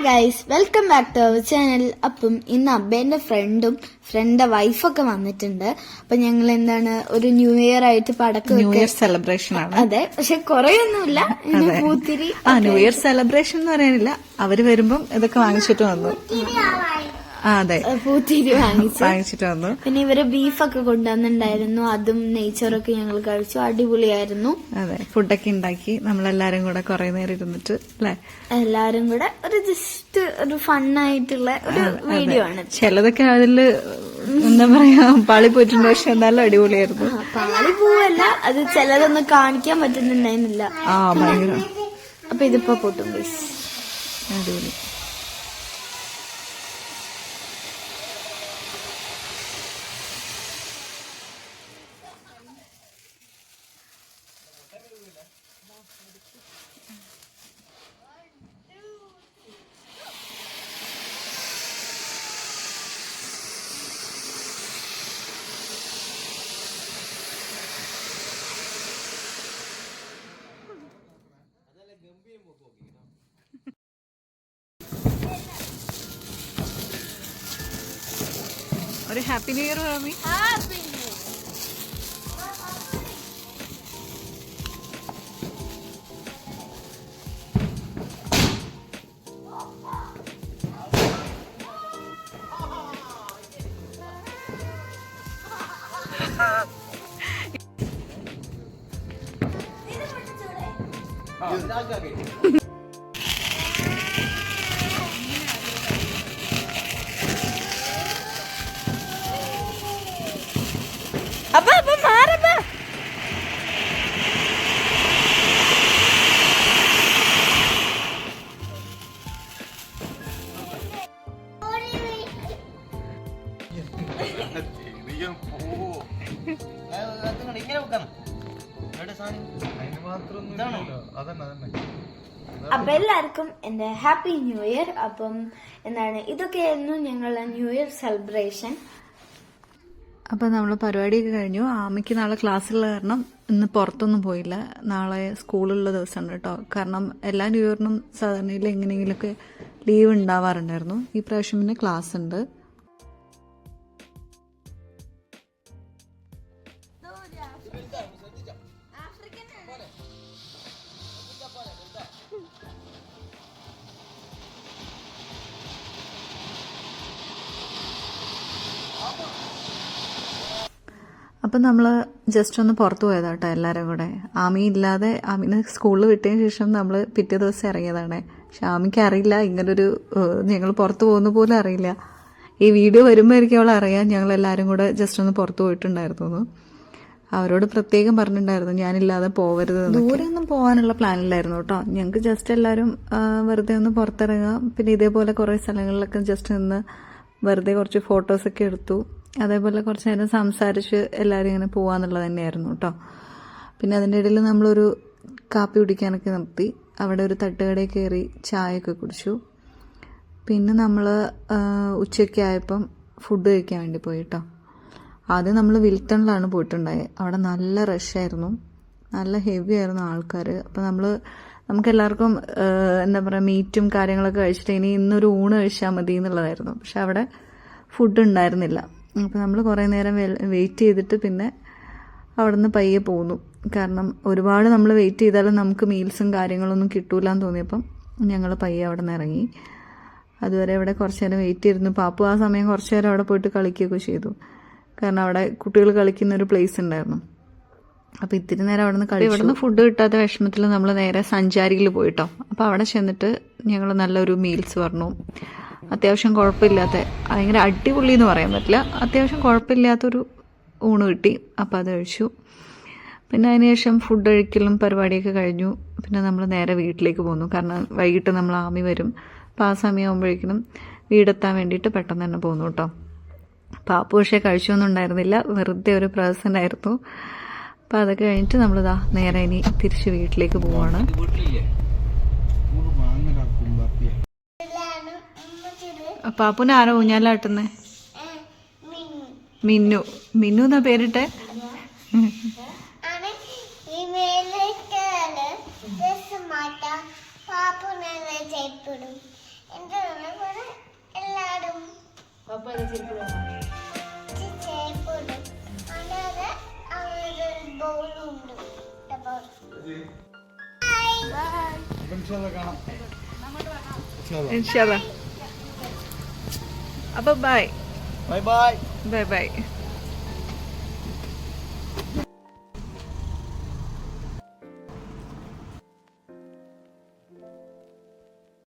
Hi guys, welcome back to our channel. അപ്പം ഇന്ന് അബ്ബേന്റെ front വൈഫൊക്കെ വന്നിട്ടുണ്ട്. അപ്പൊ ഞങ്ങൾ എന്താണ് ഒരു ന്യൂ ഇയർ ആയിട്ട് ന്യൂ ഇയർ സെലിബ്രേഷൻ ആണ്. അതെ, പക്ഷെ കുറേയൊന്നുമില്ല. പൂത്തിരി ന്യൂ ഇയർ സെലിബ്രേഷൻ എന്ന് പറയാനില്ല, അവര് വരുമ്പം ഇതൊക്കെ വാങ്ങിച്ചിട്ട് വന്നു. അതെ, പൂത്തിരി വാങ്ങിച്ചിട്ട് വന്നു. പിന്നെ ഇവര് ബീഫൊക്കെ കൊണ്ടുവന്നിട്ടുണ്ടായിരുന്നു. അതും നെയ്ച്ചോറൊക്കെ ഞങ്ങൾ കഴിച്ചു. അടിപൊളിയായിരുന്നു. അതെ, ഫുഡൊക്കെ ഉണ്ടാക്കി നമ്മളെല്ലാരും കൂടെ കുറെ നേരം ഇരുന്നിട്ട് അല്ലെ, എല്ലാരും കൂടെ ഒരു ജസ്റ്റ് ഒരു ഫണ്ണായിട്ടുള്ള ഒരു വീഡിയോ ആണ്. ചിലതൊക്കെ അതില് എന്താ പറയാ പാളി പോയിട്ടുണ്ട്, പക്ഷെ എന്നാലും അടിപൊളിയായിരുന്നു. പാളി പോവല്ല, അത് ചിലതൊന്നും കാണിക്കാൻ പറ്റുന്നുണ്ടായിരുന്നില്ല. ഭയങ്കര. അപ്പൊ ഇതിപ്പോ പൊട്ടും ഗൈസ്, അടിപൊളി. ഒരു ഹാപ്പി ന്യൂ ഇയർ പറമി. അപ്പൊ മാറപ്പ അപ്പൊ എല്ലാവർക്കും എന്റെ ഹാപ്പി ന്യൂ ഇയർ. അപ്പം എന്താണ്, ഇതൊക്കെയായിരുന്നു ഞങ്ങളുടെ ന്യൂ ഇയർ സെലിബ്രേഷൻ. അപ്പൊ നമ്മള് പരിപാടിയൊക്കെ കഴിഞ്ഞു. ആമയ്ക്ക് നാളെ ക്ലാസ്സുള്ള കാരണം ഇന്ന് പുറത്തൊന്നും പോയില്ല. നാളെ സ്കൂളുള്ള ദിവസമാണ് കേട്ടോ. കാരണം എല്ലാ ന്യൂ ഇയറിനും സാധാരണയിൽ എങ്ങനെയെങ്കിലുമൊക്കെ ലീവ് ഉണ്ടാവാറുണ്ടായിരുന്നു. ഈ പ്രാവശ്യം പിന്നെ ക്ലാസ് ഉണ്ട്. അപ്പം നമ്മൾ ജസ്റ്റ് ഒന്ന് പുറത്തു പോയതാട്ടോ എല്ലാവരും കൂടെ. ആമി ഇല്ലാതെ, ആമിനെ സ്കൂളിൽ വിട്ടതിന് ശേഷം നമ്മൾ പിറ്റേ ദിവസം ഇറങ്ങിയതാണ്. പക്ഷെ ആമിക്ക് അറിയില്ല ഇങ്ങനൊരു ഞങ്ങൾ പുറത്തു പോകുന്ന പോലും അറിയില്ല. ഈ വീഡിയോ വരുമ്പോഴായിരിക്കും അവൾ അറിയാം ഞങ്ങളെല്ലാവരും കൂടെ ജസ്റ്റ് ഒന്ന് പുറത്തു പോയിട്ടുണ്ടായിരുന്നു. അവരോട് പ്രത്യേകം പറഞ്ഞിട്ടുണ്ടായിരുന്നു ഞാനില്ലാതെ പോവരുത്. ദൂരെ ഒന്നും പോകാനുള്ള പ്ലാനില്ലായിരുന്നു കേട്ടോ. ഞങ്ങൾക്ക് ജസ്റ്റ് എല്ലാവരും വെറുതെ ഒന്ന് പുറത്തിറങ്ങാം. പിന്നെ ഇതേപോലെ കുറേ സ്ഥലങ്ങളിലൊക്കെ ജസ്റ്റ് നിന്ന് വെറുതെ കുറച്ച് ഫോട്ടോസൊക്കെ എടുത്തു. അതേപോലെ കുറച്ച് നേരം സംസാരിച്ച് എല്ലാവരും ഇങ്ങനെ പോവാന്നുള്ളത് തന്നെയായിരുന്നു കേട്ടോ. പിന്നെ അതിൻ്റെ ഇടയിൽ നമ്മളൊരു കാപ്പി കുടിക്കാനൊക്കെ നിർത്തി. അവിടെ ഒരു തട്ടുകടയിൽ കയറി ചായയൊക്കെ കുടിച്ചു. പിന്നെ നമ്മൾ ഉച്ചയ്ക്ക് ആയപ്പം ഫുഡ് കഴിക്കാൻ വേണ്ടി പോയി കേട്ടോ. ആദ്യം നമ്മൾ വിൽട്ടണിലാണ് പോയിട്ടുണ്ടായത്. അവിടെ നല്ല റഷായിരുന്നു, നല്ല ഹെവി ആയിരുന്നു ആൾക്കാർ. അപ്പം നമുക്കെല്ലാവർക്കും എന്താ പറയുക മീറ്റും കാര്യങ്ങളൊക്കെ കഴിച്ചിട്ട് ഇനി ഇന്നൊരു ഊണ് കഴിച്ചാൽ മതി എന്നുള്ളതായിരുന്നു. പക്ഷെ അവിടെ ഫുഡ് ഉണ്ടായിരുന്നില്ല. അപ്പോൾ നമ്മൾ കുറേ നേരം വെയിറ്റ് ചെയ്തിട്ട് പിന്നെ അവിടെ നിന്ന് പയ്യെ പോന്നു. കാരണം ഒരുപാട് നമ്മൾ വെയിറ്റ് ചെയ്താലും നമുക്ക് മീൽസും കാര്യങ്ങളൊന്നും കിട്ടൂലെന്ന് തോന്നിയപ്പം ഞങ്ങൾ പയ്യെ അവിടെ നിന്ന് ഇറങ്ങി. അതുവരെ അവിടെ കുറച്ച് നേരം വെയിറ്റ് ചെയ്തിരുന്നു. പാപ്പു ആ സമയം കുറച്ച് നേരം അവിടെ പോയിട്ട് കളിക്കുകയൊക്കെ ചെയ്തു. കാരണം അവിടെ കുട്ടികൾ കളിക്കുന്ന ഒരു പ്ലേസ് ഉണ്ടായിരുന്നു. അപ്പോൾ ഇത്തിരി നേരം അവിടെ നിന്ന് കളി. ഇവിടെ നിന്ന് ഫുഡ് കിട്ടാത്ത വിഷമത്തിൽ നമ്മൾ നേരെ സഞ്ചാരിയിൽ പോയിട്ടോ. അപ്പോൾ അവിടെ ചെന്നിട്ട് ഞങ്ങൾ നല്ലൊരു മീൽസ് പറഞ്ഞു. അത്യാവശ്യം കുഴപ്പമില്ലാത്ത, ഭയങ്കര അടിപൊളി എന്ന് പറയാൻ പറ്റില്ല, അത്യാവശ്യം കുഴപ്പമില്ലാത്തൊരു ഊണ് കിട്ടി. അപ്പോൾ അത് കഴിച്ചു. പിന്നെ അതിനുശേഷം ഫുഡ് കഴിക്കലും പരിപാടിയൊക്കെ കഴിഞ്ഞു. പിന്നെ നമ്മൾ നേരെ വീട്ടിലേക്ക് പോന്നു. കാരണം വൈകിട്ട് നമ്മൾ ആമി വരും. അപ്പോൾ ആ സമയമാകുമ്പോഴേക്കും വീടെത്താൻ വേണ്ടിയിട്ട് പെട്ടെന്ന് തന്നെ പോന്നു കേട്ടോ. പാപ്പു പക്ഷേ കഴിച്ചൊന്നും ഉണ്ടായിരുന്നില്ല, വെറുതെ ഒരു പ്രസന്റ് ആയിരുന്നു. അപ്പോൾ അതൊക്കെ കഴിഞ്ഞിട്ട് നമ്മളിതാ നേരെ ഇനി തിരിച്ച് വീട്ടിലേക്ക് പോവാണ്. പാപ്പുനെ ആരോ ഊഞ്ഞാലാട്ടുന്നേ? മിന്നു. മിന്നു എന്നാ പേരിട്ടെ? ഇൻഷാല്ലാ. അപ്പൊ bye bye bye. Bye bye.